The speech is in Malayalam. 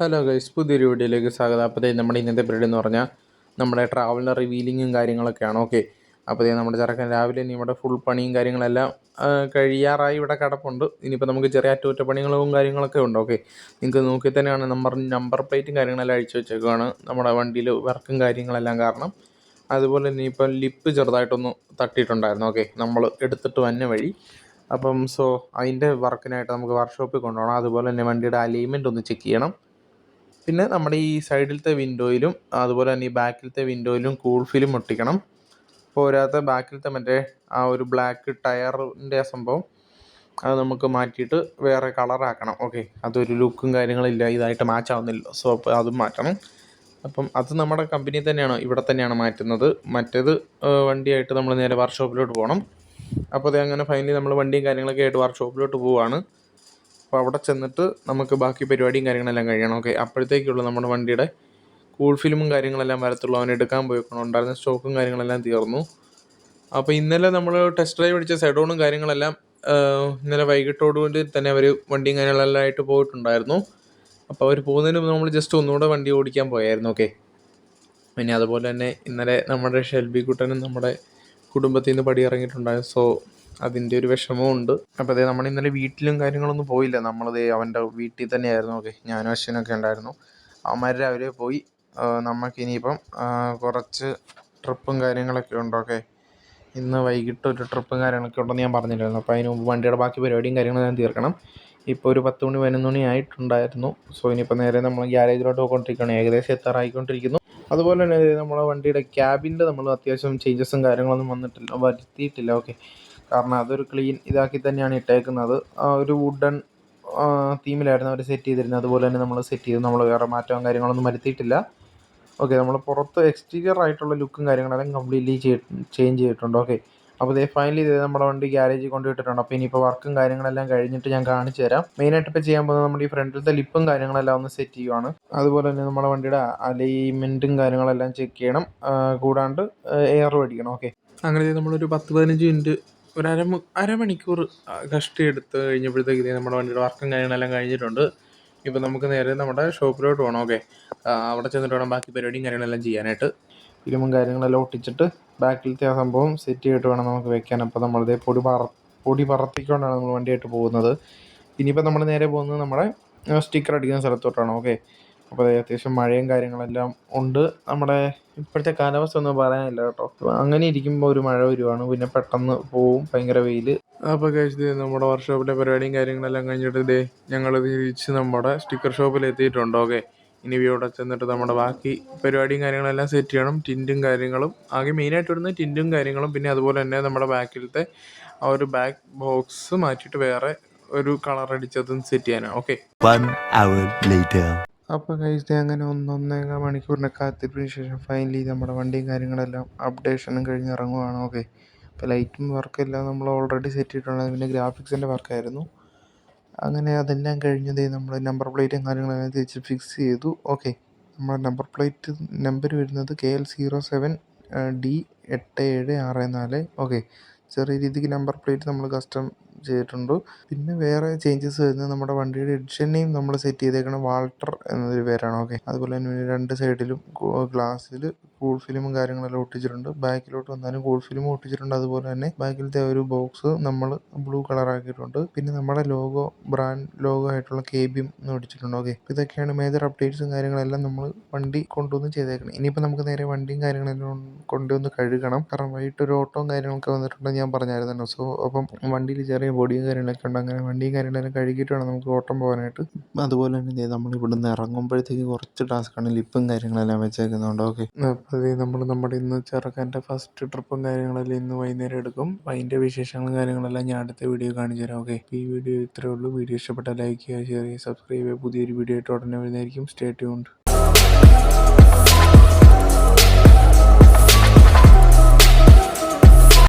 ഹലോ ഗൈസ്, പുതിയൊരു വീഡിയോയിലേക്ക് സ്വാഗതം. അപ്പോൾ നമ്മുടെ ഇന്നത്തെ പരിപാടി എന്ന് പറഞ്ഞാൽ നമ്മുടെ ട്രാവലിൻ്റെ റിവീലിങ്ങും കാര്യങ്ങളൊക്കെയാണ്. ഓക്കെ, അപ്പോൾ നമ്മുടെ ചെറുക്കൻ രാവിലെ ഇനി ഇവിടെ ഫുൾ പണിയും കാര്യങ്ങളെല്ലാം കഴിയാറായി ഇവിടെ കിടപ്പുണ്ട്. ഇനിയിപ്പോൾ നമുക്ക് ചെറിയ അറ്റകുറ്റപ്പണികളും കാര്യങ്ങളൊക്കെ ഉണ്ട്. ഓക്കെ, നിങ്ങൾക്ക് നോക്കി തന്നെയാണ് നമ്പർ പ്ലേറ്റും കാര്യങ്ങളെല്ലാം അഴിച്ചു വെച്ചേക്കുവാണ് നമ്മുടെ വണ്ടിയിൽ വർക്കും കാര്യങ്ങളെല്ലാം കാരണം. അതുപോലെ തന്നെ ഇപ്പം ലിപ്പ് ചെറുതായിട്ടൊന്ന് തട്ടിയിട്ടുണ്ടായിരുന്നു. ഓക്കെ, നമ്മൾ എടുത്തിട്ട് വന്ന വഴി. അപ്പം അതിൻ്റെ വർക്കിനായിട്ട് നമുക്ക് വർക്ക്ഷോപ്പിൽ കൊണ്ടുപോകണം. അതുപോലെ തന്നെ വണ്ടിയുടെ അലൈൻമെൻറ്റ് ഒന്ന് ചെക്ക് ചെയ്യണം. പിന്നെ നമ്മുടെ ഈ സൈഡിലത്തെ വിൻഡോയിലും അതുപോലെ തന്നെ ഈ ബാക്കിലത്തെ വിൻഡോയിലും കൂൾ ഫിലിം ഒട്ടിക്കണം. പോരാത്ത ബാക്കിലത്തെ മറ്റേ ആ ഒരു ബ്ലാക്ക് ടയറിൻ്റെ സംഭവം അത് നമുക്ക് മാറ്റിയിട്ട് വേറെ കളറാക്കണം. ഓക്കെ, അതൊരു ലുക്കും കാര്യങ്ങളില്ല, ഇതായിട്ട് മാച്ച് ആവുന്നില്ല. അപ്പോൾ അതും മാറ്റണം. അപ്പം അത് നമ്മുടെ കമ്പനി തന്നെയാണ്, ഇവിടെ തന്നെയാണ് മാറ്റുന്നത്. മറ്റേത് വണ്ടിയായിട്ട് നമ്മൾ നേരെ വർക്ക്ഷോപ്പിലോട്ട് പോകണം. അപ്പോൾ അത് അങ്ങനെ ഫൈനലി നമ്മൾ വണ്ടിയും കാര്യങ്ങളൊക്കെ ആയിട്ട് വർക്ക്ഷോപ്പിലോട്ട് പോവുകയാണ്. അപ്പോൾ അവിടെ ചെന്നിട്ട് നമുക്ക് ബാക്കി പരിപാടിയും കാര്യങ്ങളെല്ലാം കഴിയണം. ഓക്കെ, അപ്പോഴത്തേക്കുള്ള നമ്മുടെ വണ്ടിയുടെ കൂൾ ഫിലിമും കാര്യങ്ങളെല്ലാം വരത്തുള്ളൂ. അവൻ എടുക്കാൻ പോയിക്കണം, ഉണ്ടായിരുന്ന സ്റ്റോക്കും കാര്യങ്ങളെല്ലാം തീർന്നു. അപ്പോൾ ഇന്നലെ നമ്മൾ ടെസ്റ്റ് ഡ്രൈവ് അടിച്ച സെഡോണും കാര്യങ്ങളെല്ലാം ഇന്നലെ വൈകിട്ടോടുകൂടി തന്നെ അവർ വണ്ടിയും കാര്യങ്ങളെല്ലാം ആയിട്ട് പോയിട്ടുണ്ടായിരുന്നു. അപ്പോൾ അവർ പോകുന്നതിന് മുമ്പ് നമ്മൾ ജസ്റ്റ് ഒന്നുകൂടെ വണ്ടി ഓടിക്കാൻ പോയായിരുന്നു. ഓക്കെ, പിന്നെ അതുപോലെ തന്നെ ഇന്നലെ നമ്മുടെ ഷെൽബി കുട്ടനും നമ്മുടെ കുടുംബത്തിൽ നിന്ന് പടി ഇറങ്ങിയിട്ടുണ്ടായിരുന്നു. അതിൻ്റെ ഒരു വിഷമവും ഉണ്ട്. അപ്പോൾ നമ്മൾ ഇന്നലെ വീട്ടിലും കാര്യങ്ങളൊന്നും പോയില്ല. അവൻ്റെ വീട്ടിൽ തന്നെയായിരുന്നു. ഓക്കെ, ഞാനും അശ്വിനൊക്കെ ഉണ്ടായിരുന്നു. അവന്മാർ രാവിലെ പോയി. നമുക്കിനിയിപ്പം കുറച്ച് ട്രിപ്പും കാര്യങ്ങളൊക്കെ ഉണ്ട്. ഓക്കെ, ഇന്ന് വൈകിട്ട് ഒരു ട്രിപ്പും കാര്യങ്ങളൊക്കെ ഉണ്ടെന്ന് ഞാൻ പറഞ്ഞില്ലായിരുന്നു. അപ്പോൾ അതിന് മുമ്പ് വണ്ടിയുടെ ബാക്കി പരിപാടിയും കാര്യങ്ങളും ഞാൻ തീർക്കണം. ഇപ്പോൾ ഒരു 10 മണി 11 മണി ആയിട്ടുണ്ടായിരുന്നു. ഇനിയിപ്പോൾ നേരെ നമ്മൾ ഗ്യാരേജിലോട്ട് പോയിക്കൊണ്ടിരിക്കുകയാണ്. ഏകദേശം എത്താറായിക്കൊണ്ടിരിക്കുന്നു. അതുപോലെ തന്നെ നമ്മളെ വണ്ടിയുടെ ക്യാബിൻ്റെ നമ്മൾ അത്യാവശ്യം ചേഞ്ചസും കാര്യങ്ങളൊന്നും വരുത്തിയിട്ടില്ല. ഓക്കെ, കാരണം അതൊരു ക്ലീൻ ഇതാക്കി തന്നെയാണ് ഇട്ടേക്കുന്നത്. ഒരു വുഡൻ തീമിലായിരുന്നു അവർ സെറ്റ് ചെയ്തിരുന്നത്. അതുപോലെ തന്നെ നമ്മൾ സെറ്റ് ചെയ്ത് നമ്മൾ വേറെ മാറ്റവും കാര്യങ്ങളൊന്നും വരുത്തിയിട്ടില്ല. ഓക്കെ, നമ്മൾ പുറത്ത് എക്സ്റ്റീരിയർ ആയിട്ടുള്ള ലുക്കും കാര്യങ്ങളെല്ലാം കംപ്ലീറ്റ്ലി ചേഞ്ച് ചെയ്തിട്ടുണ്ട്. ഓക്കെ, അപ്പോൾ ഫൈനലി നമ്മുടെ വണ്ടി ഗ്യാരേജിൽ കൊണ്ടുപോയിട്ടുണ്ട്. അപ്പോൾ ഇനിയിപ്പോൾ വർക്കും കാര്യങ്ങളെല്ലാം കഴിഞ്ഞിട്ട് ഞാൻ കാണിച്ചു തരാം. മെയിനായിട്ട് ഇപ്പോൾ ചെയ്യാൻ പോകുന്നത് നമ്മുടെ ഈ ഫ്രണ്ടിലത്തെ ലിപ്പും കാര്യങ്ങളെല്ലാം ഒന്ന് സെറ്റ് ചെയ്യുവാണ്. അതുപോലെ തന്നെ നമ്മുടെ വണ്ടിയുടെ അലൈൻമെൻറ്റും കാര്യങ്ങളെല്ലാം ചെക്ക് ചെയ്യണം. കൂടാണ്ട് എയർ മേടിക്കണം. ഓക്കെ, അങ്ങനെ നമ്മളൊരു 10-15 മിനിറ്റ് ഒരു അരമണിക്കൂർ കഷ്ടിയെടുത്ത് കഴിഞ്ഞപ്പോഴത്തേക്ക് നമ്മുടെ വണ്ടിയുടെ വർക്കും കാര്യങ്ങളെല്ലാം കഴിഞ്ഞിട്ടുണ്ട്. ഇപ്പം നമുക്ക് നേരെ നമ്മുടെ ഷോപ്പിലോട്ട് പോകണം. ഓക്കെ, അവിടെ ചെന്നിട്ട് വേണം ബാക്കി പരിപാടിയും കാര്യങ്ങളെല്ലാം ചെയ്യാനായിട്ട്. ഫിലിമും കാര്യങ്ങളെല്ലാം ഒട്ടിച്ചിട്ട് ബാക്കിലത്തെ ആ സംഭവം സെറ്റ് ചെയ്തിട്ട് വേണം നമുക്ക് വെക്കാൻ. അപ്പോൾ നമ്മളിതേ പൊടി പറത്തിക്കൊണ്ടാണ് നമ്മൾ വണ്ടിയായിട്ട് പോകുന്നത്. ഇനിയിപ്പോൾ നമ്മൾ നേരെ പോകുന്നത് നമ്മുടെ സ്റ്റിക്കർ അടിക്കുന്ന സ്ഥലത്തോട്ടാണ്. ഓക്കെ, അപ്പോൾ അത്യാവശ്യം മഴയും കാര്യങ്ങളെല്ലാം ഉണ്ട്. നമ്മുടെ ഇപ്പോഴത്തെ കാലാവസ്ഥ ഒന്നും പറയാനില്ല കേട്ടോ. അങ്ങനെ ഇരിക്കുമ്പോൾ ഒരു മഴ വരുവാണ്, പിന്നെ പെട്ടെന്ന് പോവും, ഭയങ്കര വെയിൽ. അപ്പോൾ കഴിച്ചത് നമ്മുടെ വർക്ക്ഷോപ്പിലെ പരിപാടിയും കാര്യങ്ങളെല്ലാം കഴിഞ്ഞിട്ട് ഞങ്ങൾ തിരിച്ച് നമ്മുടെ സ്റ്റിക്കർ ഷോപ്പിൽ എത്തിയിട്ടുണ്ട്. ഓക്കെ, ഇനി ഇവിടെ ചെന്നിട്ട് നമ്മുടെ ബാക്കി പരിപാടിയും കാര്യങ്ങളെല്ലാം സെറ്റ് ചെയ്യണം. ടിൻറ്റും കാര്യങ്ങളും ആകെ മെയിനായിട്ട് വരുന്നത് ടിൻറ്റും കാര്യങ്ങളും, പിന്നെ അതുപോലെ തന്നെ നമ്മുടെ ബാക്കിലത്തെ ആ ഒരു ബാക്ക് ബോക്സ് മാറ്റിയിട്ട് വേറെ ഒരു കളർ അടിച്ചതും സെറ്റ് ചെയ്യാനാണ്. ഓക്കെ, അപ്പോൾ കഴിച്ചത് അങ്ങനെ 1.5 മണിക്കൂറിൻ്റെ കാത്തിരിപ്പിന് ശേഷം ഫൈനലി നമ്മുടെ വണ്ടിയും കാര്യങ്ങളെല്ലാം അപ്ഡേഷനും കഴിഞ്ഞ് ഇറങ്ങുവാണ്. ഓക്കെ, ഇപ്പോൾ ലൈറ്റും വർക്കെല്ലാം നമ്മൾ ഓൾറെഡി സെറ്റ് ചെയ്തിട്ടുണ്ടായിരുന്നു. പിന്നെ ഗ്രാഫിക്സിൻ്റെ വർക്കായിരുന്നു. അങ്ങനെ അതെല്ലാം കഴിഞ്ഞത് നമ്മൾ നമ്പർ പ്ലേറ്റും കാര്യങ്ങളെല്ലാം തിരിച്ച് ഫിക്സ് ചെയ്തു. ഓക്കെ, നമ്മുടെ നമ്പർ വരുന്നത് KL07D8764. ഓക്കെ, ചെറിയ രീതിക്ക് നമ്പർ പ്ലേറ്റ് നമ്മൾ കസ്റ്റം ചെയ്തിട്ടുണ്ട്. പിന്നെ വേറെ ചേഞ്ചസ് വരുന്നത് നമ്മുടെ വണ്ടിയുടെ എഡിഷൻ നെയിം നമ്മൾ സെറ്റ് ചെയ്തേക്കണം വാൾട്ടർ എന്നൊരു പേരാണ്. ഓക്കെ, അതുപോലെ തന്നെ 2 സൈഡിലും ഗ്ലാസ്സിൽ കൂൾ ഫിലിമും കാര്യങ്ങളെല്ലാം ഒട്ടിച്ചിട്ടുണ്ട്. ബാക്കിലോട്ട് വന്നാലും കൂൾ ഫിലിമും ഒട്ടിച്ചിട്ടുണ്ട്. അതുപോലെ തന്നെ ബാക്കിലത്തെ ഒരു ബോക്സ് നമ്മൾ ബ്ലൂ കളറാക്കിയിട്ടുണ്ട്. പിന്നെ നമ്മുടെ ബ്രാൻഡ് ലോഗോ ആയിട്ടുള്ള KBM ഒട്ടിച്ചിട്ടുണ്ട്. ഓക്കെ, ഇതൊക്കെയാണ് മേജർ അപ്ഡേറ്റ്സും കാര്യങ്ങളെല്ലാം നമ്മൾ വണ്ടി കൊണ്ടുവന്ന് ചെയ്തേക്കണം. ഇനിയിപ്പോൾ നമുക്ക് നേരെ വണ്ടിയും കാര്യങ്ങളെല്ലാം കൊണ്ടുവന്ന് കഴുകണം. കാരണം വൈകിട്ടൊരു ഓട്ടവും കാര്യങ്ങളൊക്കെ വന്നിട്ടുണ്ടെന്ന് ഞാൻ പറഞ്ഞായിരുന്നല്ലോ. അപ്പം വണ്ടിയിൽ ചെറിയ പൊടിയും കാര്യങ്ങളൊക്കെ ഉണ്ട്. അങ്ങനെ വണ്ടിയും കാര്യങ്ങളെല്ലാം കഴുകിയിട്ട് വേണം നമുക്ക് ഓട്ടം പോകാനായിട്ട്. അതുപോലെ തന്നെ നമ്മൾ ഇവിടുന്ന് ഇറങ്ങുമ്പോഴത്തേക്ക് കുറച്ച് ടാസ്ക്കാണ്. ലിപ്പും കാര്യങ്ങളെല്ലാം വെച്ചേക്കുന്നുണ്ട്. ഓക്കെ, അപ്പോൾ നമ്മൾ നമ്മുടെ ഇന്ന് ചെറുക്കൻ്റെ ഫസ്റ്റ് ട്രിപ്പും കാര്യങ്ങളെല്ലാം ഇന്ന് വൈകുന്നേരം എടുക്കും. അതിൻ്റെ വിശേഷങ്ങളും കാര്യങ്ങളെല്ലാം ഞാൻ അടുത്ത വീഡിയോ കാണിച്ചു തരാം. ഓക്കെ, ഈ വീഡിയോ ഇത്രയേ ഉള്ളൂ. വീഡിയോ ഇഷ്ടപ്പെട്ടാൽ ലൈക്ക് ചെയ്യുക, ഷെയർ ചെയ്യുക, സബ്സ്ക്രൈബ് ചെയ്യുക. പുതിയൊരു വീഡിയോ ആയിട്ട് ഉടനെ വരുന്നതായിരിക്കും. Stay tuned.